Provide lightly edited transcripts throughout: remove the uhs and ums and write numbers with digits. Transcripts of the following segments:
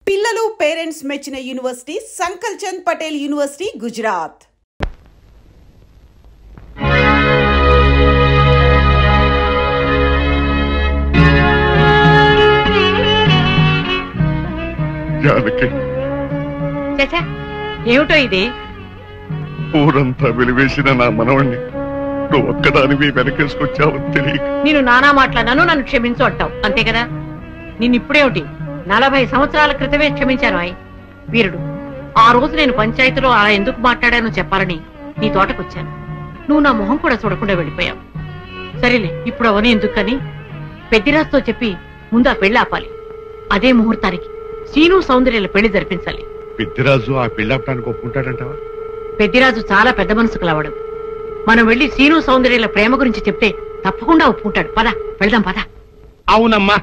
పిల్లలు పేరెంట్స్ మెచ్చిన university సంకల్ Chand Patel university Gujarat. ఏమిటో ఇది? ఊరంతా వెలివేసిన నా మనవణ్ణి నువ్వు ఒక్కదానివి వెనకేసుకొచ్చావు తెలియక నేను నానా మాట్లాడాను, నన్ను క్షమించు అంటావు అంతే కదా. నిన్నిప్పుడేమిటి 40 సంవత్సరాల క్రితమే క్షమించాను. వీరుడు, ఆ రోజు నేను పంచాయతీలో అలా ఎందుకు మాట్లాడానో చెప్పాలని నీ తోటకొచ్చాను. నువ్వు నా మొహం కూడా చూడకుండా వెళ్ళిపోయావు. సరేలే, ఇప్పుడు అవన్నీ ఎందుకని పెద్దిరాజుతో చెప్పి ముందు ఆ పెళ్లి ఆపాలి. అదే ముహూర్తానికి శ్రీను సౌందర్యాల పెళ్లి జరిపించాలి. పెద్దిరాజు ఆ పెళ్లాపడానికి ఒప్పుకుంటాడంటావా? పెద్దిరాజు చాలా పెద్ద మనసు కలవాడు. మనం వెళ్లి శ్రీను సౌందర్యాల ప్రేమ గురించి చెప్తే తప్పకుండా ఒప్పుకుంటాడు. పద వెళ్దాం, పద. అవునమ్మా,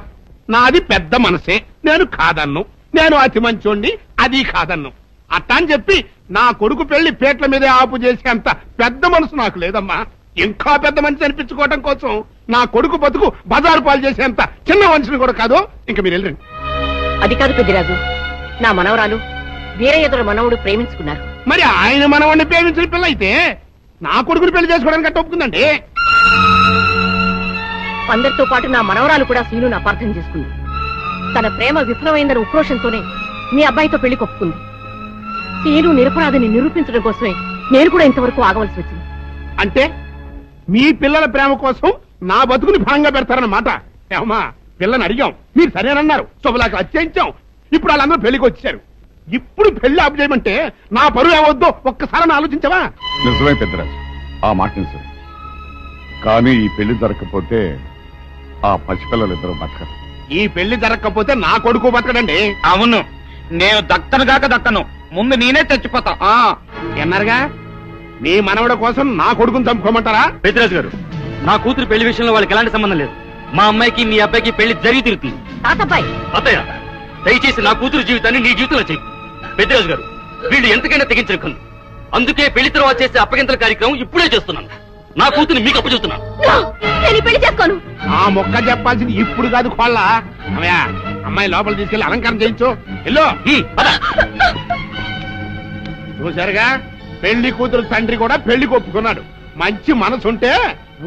నాది పెద్ద మనసే, నేను కాదన్ను. నేను అతి మంచోండి, అది కాదన్ను. అట్టా అని చెప్పి నా కొడుకు పెళ్లి పేట్ల మీదే ఆపు చేసేంత పెద్ద మనసు నాకు లేదమ్మా. ఇంకా పెద్ద మనిషి అనిపించుకోవడం కోసం నా కొడుకు బతుకు బజారు పాలు చేసేంత చిన్న మనిషిని కూడా కాదు. ఇంకా మీరు వెళ్ళండి. అది కాదు పెద్దిరాజు, నా మనవరాలు వీరయ్యదుల మనవుడు ప్రేమించుకున్నారు. మరి ఆయన మనవాడిని ప్రేమించిన పిల్ల అయితే నా కొడుకుని పెళ్లి చేసుకోవడానికి అట్ట ఒప్పుకుందండి. అందరితో పాటు నా మనవరాలు కూడా శ్రీను అపార్థం చేసుకుంది. తన ప్రేమ విఫలమైందన్న ఉక్రోషంతోనే మీ అబ్బాయితో పెళ్లి కొప్పుకుంది. శ్రీను నిరపరాధిని నిరూపించడం కోసమే నేను కూడా ఇంతవరకు ఆగవలసి వచ్చింది. అంటే మీ పిల్లల ప్రేమ కోసం నా బతుకుని భాగంగా పెడతారన్నమాట. ఏమా, పిల్లని అడిగాం, మీరు సరేనన్నారు, శుభలాకి అత్యయించాం. ఇప్పుడు వాళ్ళందరూ పెళ్లికి వచ్చారు. ఇప్పుడు పెళ్లి ఆపు చేయమంటే నా పరువు ఏమవుద్దో ఒక్కసారి ఆలోచించవా? నిజమే పెద్దరాజు, ఆ మాట నిజమే. కానీ ఈ పెళ్లి జరగకపోతే ఆ పసిపిల్లలిద్దరూ బతకరు. ఈ పెళ్లి జరగకపోతే నా కొడుకు బతకడండి. అవును, నేను దక్కను కాక దక్కను, ముందు నేనే చచ్చిపోతా. ఎన్నారుగా, మీ మనవడ కోసం నా కొడుకుని చంపుకోమంటారా? పెద్దిరాజు గారు, నా కూతురు పెళ్లి విషయంలో వాళ్ళకి ఎలాంటి సంబంధం లేదు. మా అమ్మాయికి మీ అబ్బాయికి పెళ్లి జరిగి తిరుగుతుంది. అత్తయ్య, దయచేసి నా కూతురు జీవితాన్ని నీ జీవితంలో చెయ్యి. పెద్దిరాజు గారు, వీళ్ళు ఎంతకైనా తెగించరు. అందుకే పెళ్లి తర్వాత చేసే అప్పగింతల కార్యక్రమం ఇప్పుడే చేస్తున్నాను. నా కూతురు మీకు అప్పు చెప్తున్నాను. ఆ మొక్క చెప్పాల్సింది ఇప్పుడు కాదు, కోళ్ళ. అమ్మాయి లోపల తీసుకెళ్లి అలంకారం చేయించు. ఎల్లో చూసారుగా, పెళ్లి కూతురు తండ్రి కూడా పెళ్లికి ఒప్పుకున్నాడు. మంచి మనసుంటే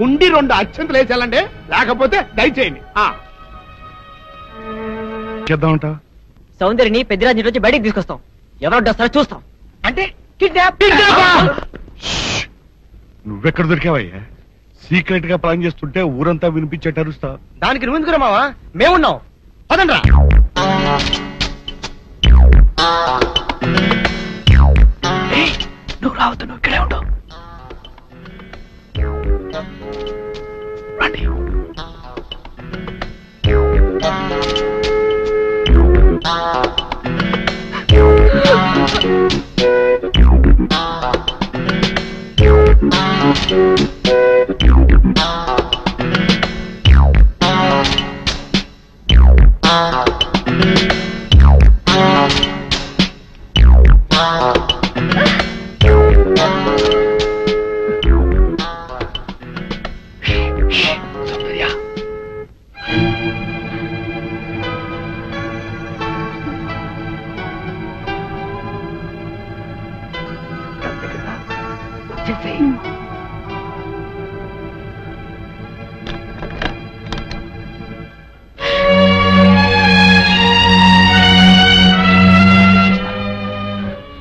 ఉండి 2 అత్యంతలు వేసేయాలండి, లేకపోతే దయచేయండి. చేద్దామంటా? సౌందర్యని పెద్దిరాజు నుంచి బయటికి తీసుకొస్తాం. ఎవరు వస్తారో చూస్తాం. అంటే నువ్వెక్కడ దొరికావయ్యా? సీక్రెట్ గా ప్లాన్ చేస్తుంటే ఊరంతా వినిపించేట అరుస్తా. దానికి నువ్వు ఎందుకు మావా? మేమున్నాం, పదండ్రా. నువ్వు రావద్దు, నువ్వు ఇక్కడే ఉండవు. రండి.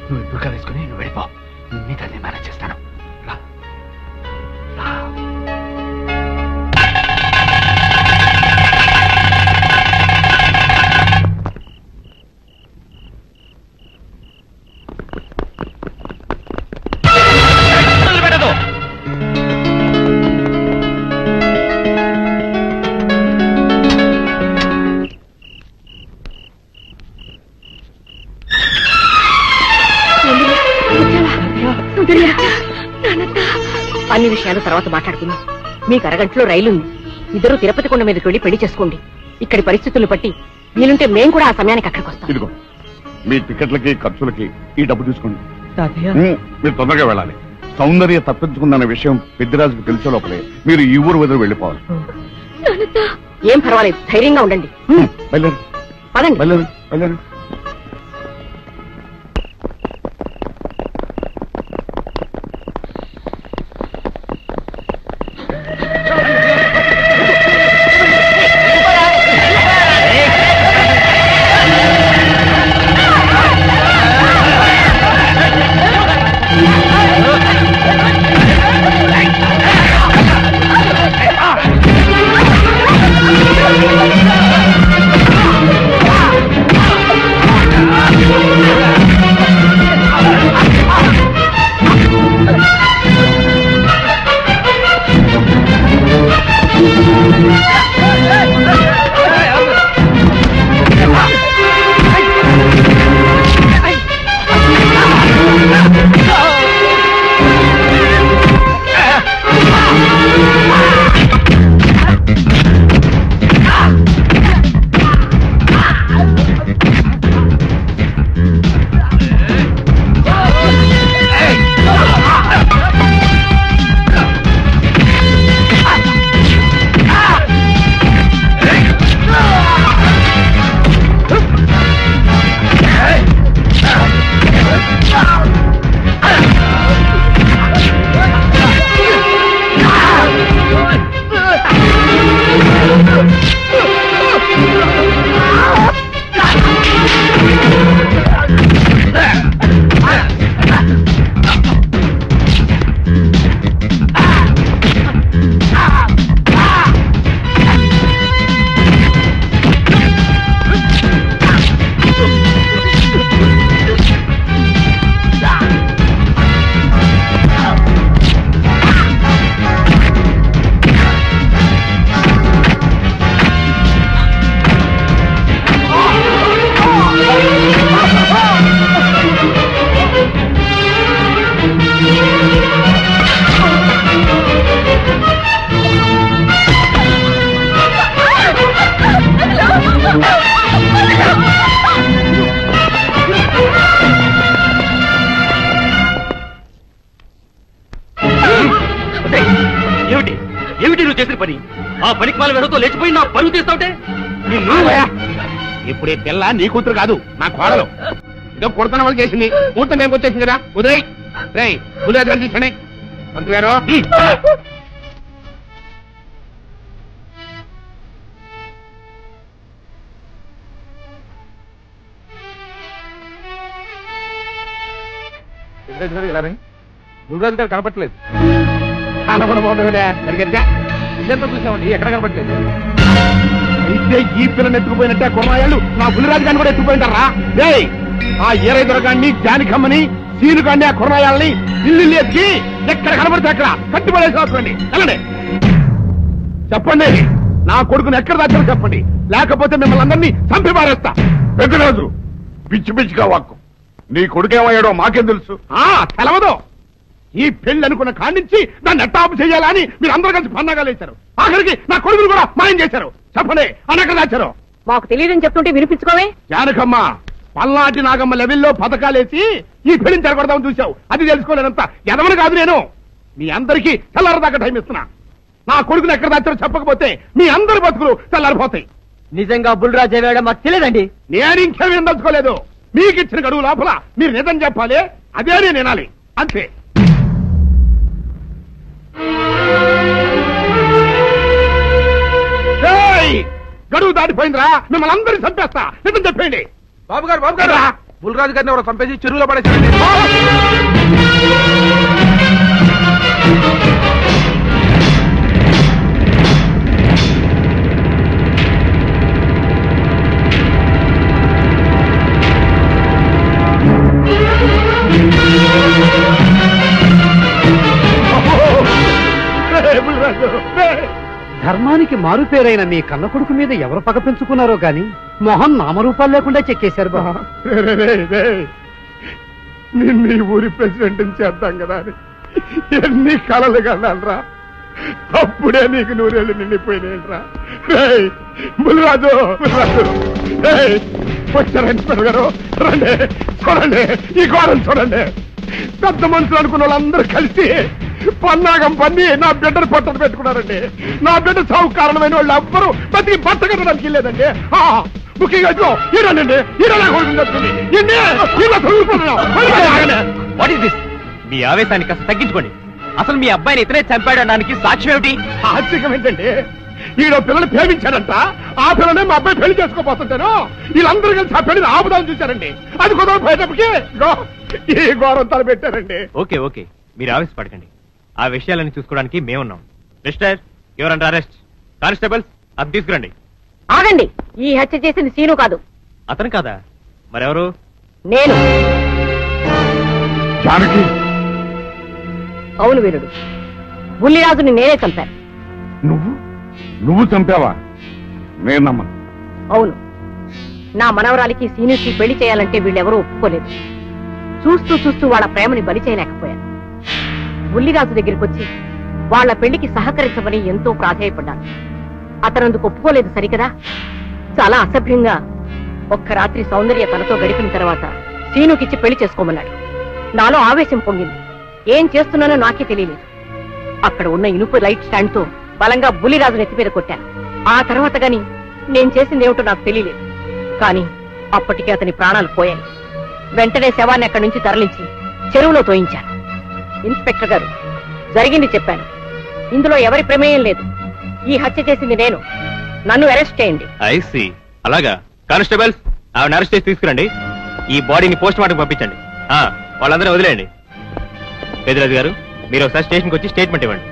నువ్వు ఎప్పుడు వేసుకుని నువ్వు వెళ్ళిపో, నీతో నేను మేనేజ్ చేస్తాను. అన్ని విషయాలు తర్వాత మాట్లాడుకుందాం. మీకు అరగంటలో రైలుంది. ఇద్దరు తిరుపతి కొండ మీదకి వెళ్లి పెళ్లి చేసుకోండి. ఇక్కడి పరిస్థితులు బట్టి వీలుంటే మేము కూడా ఆ సమయానికి అక్కడికి వస్తాం. ఇదిగో మీ టికెట్లకి ఖర్చులకి ఈ డబ్బు తీసుకోండి. మీరు తొందరగా వెళ్ళాలి. సౌందర్య తప్పించుకుందన్న విషయం పెద్దిరాజుకు తెలిసే లోపలే మీరు ఈ ఊరు వదిలి వెళ్ళిపోవాలి. ఏం పర్వాలేదు, ధైర్యంగా ఉండండి. బయలుదేరు. పదండి. బయలుదేరు. పని ఆ పనికి వాళ్ళ వెనతో లేచిపోయి నా పరుగు తీస్తావుటే ఇప్పుడు ఈ పిల్ల నీ కూతురు కాదు నా కోడలు. ఏదో కొడుతున్న వాళ్ళు చేసింది కూతురు మేము వచ్చేసింది కదా ఉదయ్ రేయ్ ఉదయ్ తీసుకోండి పంతులు గారు. గురురాజు గారు కనపట్లేదు. చూసామండి ఎక్కడ కనపట్లేదు. అయితే ఈ పిల్లని ఎత్తుకుపోయినట్టే కొన్నాళ్ళు నా బుల్లిరాజు గారిని కూడా ఎత్తుకుపోయింటారా? ఆ ఏరై దొరగాన్ని జానికమ్మని సీను గాన్ని ఆ కొన్నాయాలని ఇల్లు ఎత్తి ఎక్కడ కనపడితే అక్కడ కట్టుబడేసుకోండి. వెళ్ళండి చెప్పండి నా కొడుకుని ఎక్కడ దాచారో చెప్పండి, లేకపోతే మిమ్మల్ని అందరినీ చంపి పారేస్తా. పెద్దరాజు పిచ్చి పిచ్చిగా వాక్కు. నీ కొడుకేమయ్యాడో మాకేం తెలుసు? తెలవదు. ఈ పెళ్లి అనుకున్న కాడించి దాన్ని ఎట్టాపు చేయాలని మీరు అందరూ కలిసి పన్నాగాలు వేశారు. ఆఖరికి నా కొడుకులు కూడా మాయం చేశారు. చెప్పండి అన్నెక్కడ దాచారు? మాకు తెలియదని చెప్తుంటే వినిపించుకోవే. జానకమ్మ పల్నాటి నాగమ్మ లెవెల్లో పథకాలేసి ఈ పెళ్లిని జరగొడదామని చూశావు. అది తెలుసుకోలేనంత ఎదవని కాదు నేను. మీ అందరికీ తెల్లారదాకా టైం ఇస్తున్నా. నా కొడుకుని ఎక్కడ దాచారో చెప్పకపోతే మీ అందరి బతుకులు తెల్లారిపోతాయి. నిజంగా బుల్రాజు అయ్యాడో మాకు తెలియదండి. నేను ఇంకేమీ దలుచుకోలేదు. మీకు ఇచ్చిన గడువు లోపల మీరు నిజం చెప్పాలి, అదే నేను వినాలి అంతే. గడువు దాటిపోయిందిరా, మిమ్మల్ని అందరినీ చంపేస్తా. నిజం చెప్పండి. బాబు గారు బుల్రాజు గారిని ఎవరో చంపేసి చెరువులో పడేసారండి. ధర్మానికి మారుపేరైన మీ కన్న కొడుకు మీద ఎవరు పగ పెంచుకున్నారో గాని మొహం నామరూపాలు లేకుండా చెక్కేశారు బాబా. నిన్ను ఈ ఊరి ప్రెసిడెంట్ చేద్దాం కదా అని ఎన్ని కలలు కన్నారా. అప్పుడే నీకు నూరేళ్ళు నిండిపోయినాయిరా. బుల్రాజు వచ్చారా ఇన్స్పెక్టర్ గారు? రండి చూడండి, ఈ ఘోరం చూడండి. పెద్ద మనుషులు అనుకున్న వాళ్ళందరూ కలిసి పన్నాగం పన్ని నా బిడ్డను పొట్టను పెట్టుకున్నారండి. నా బిడ్డ సాగు కారణమైన వాళ్ళు ఎవ్వరూ ప్రతి బట్ట కట్టడానికి వెళ్ళలేదండి. ముఖ్యంగా ఈరోనండి మీ ఆవేశాన్ని కాస్త తగ్గించుకోండి. అసలు మీ అబ్బాయిని ఇతనే చంపాడడానికి సాక్ష్యం ఏమిటి? సాక్ష్యం ఏంటండి? ఈడో పిల్లలు ప్రేమించాడంట. ఆ పిల్లనే మా అబ్బాయి పెళ్లి చేసుకోపోతుంటాను. వీళ్ళందరూ కలిసి ఆ పెళ్లిని ఆపుదాన్ని చూశారండి. అది కుదరపోయేటప్పటికి ఈ ఘోరం తలపెట్టారండి. ఓకే ఓకే, మీరు ఆవేశపడకండి. ఆ విషయాలను చూసుకోవడానికి మేమున్నాం. Mister your under arrest. Constables అది తీసుకురండి. ఆగండి, ఈ హత్య చేసింది సీను కాదు. అతను కాదా? మరెవరు? నేను. జానకి అవును వీరుడు, బుల్లిరాజుని నేనే చంపాను. నువ్వు చంపావా? నేను నమ్మను. అవును, నా మనవరాలికి సీనుకి పెళ్లి చేయాలంటే వీళ్ళెవరూ ఒప్పుకోలేదు. చూస్తూ చూస్తూ వాళ్ళ ప్రేమని బలి చేయలేకపోయాను. బుల్లిరాజు దగ్గరికి వచ్చి వాళ్ల పెళ్లికి సహకరించమని ఎంతో ప్రాధేయపడ్డాను. అతనందుకు ఒప్పుకోలేదు సరికదా. చాలా అసభ్యంగా ఒక్క రాత్రి సౌందర్య తనతో గడిపిన తర్వాత సీనుకిచ్చి పెళ్లి చేసుకోమన్నాడు. నాలో ఆవేశం పొంగింది. ఏం చేస్తున్నానో నాకే తెలియలేదు. అక్కడ ఉన్న ఇనుప లైట్ స్టాండ్ తో బలంగా బుల్లిరాజు నెత్తి మీద కొట్టాను. ఆ తర్వాత గాని నేను చేసిందేమిటో నాకు తెలియలేదు. కానీ అప్పటికే అతని ప్రాణాలు పోయాయి. వెంటనే శవాన్ని అక్కడి నుంచి తరలించి చెరువులో తోయించాను. ఇన్స్పెక్టర్ గారు, జరిగింది చెప్పాను. ఇందులో ఎవరి ప్రమేయం లేదు. ఈ హత్య చేసింది నేను. నన్ను అరెస్ట్ చేయండి. ఐసీ, అలాగా. కానిస్టేబుల్స్ ఆవిడ అరెస్ట్ చేసి తీసుకురండి. ఈ బాడీని పోస్ట్ మార్టం పంపించండి. వాళ్ళందరూ వదిలేయండి. పెద్దరాజు గారు, మీరు ఒకసారి స్టేషన్కి వచ్చి స్టేట్మెంట్ ఇవ్వండి.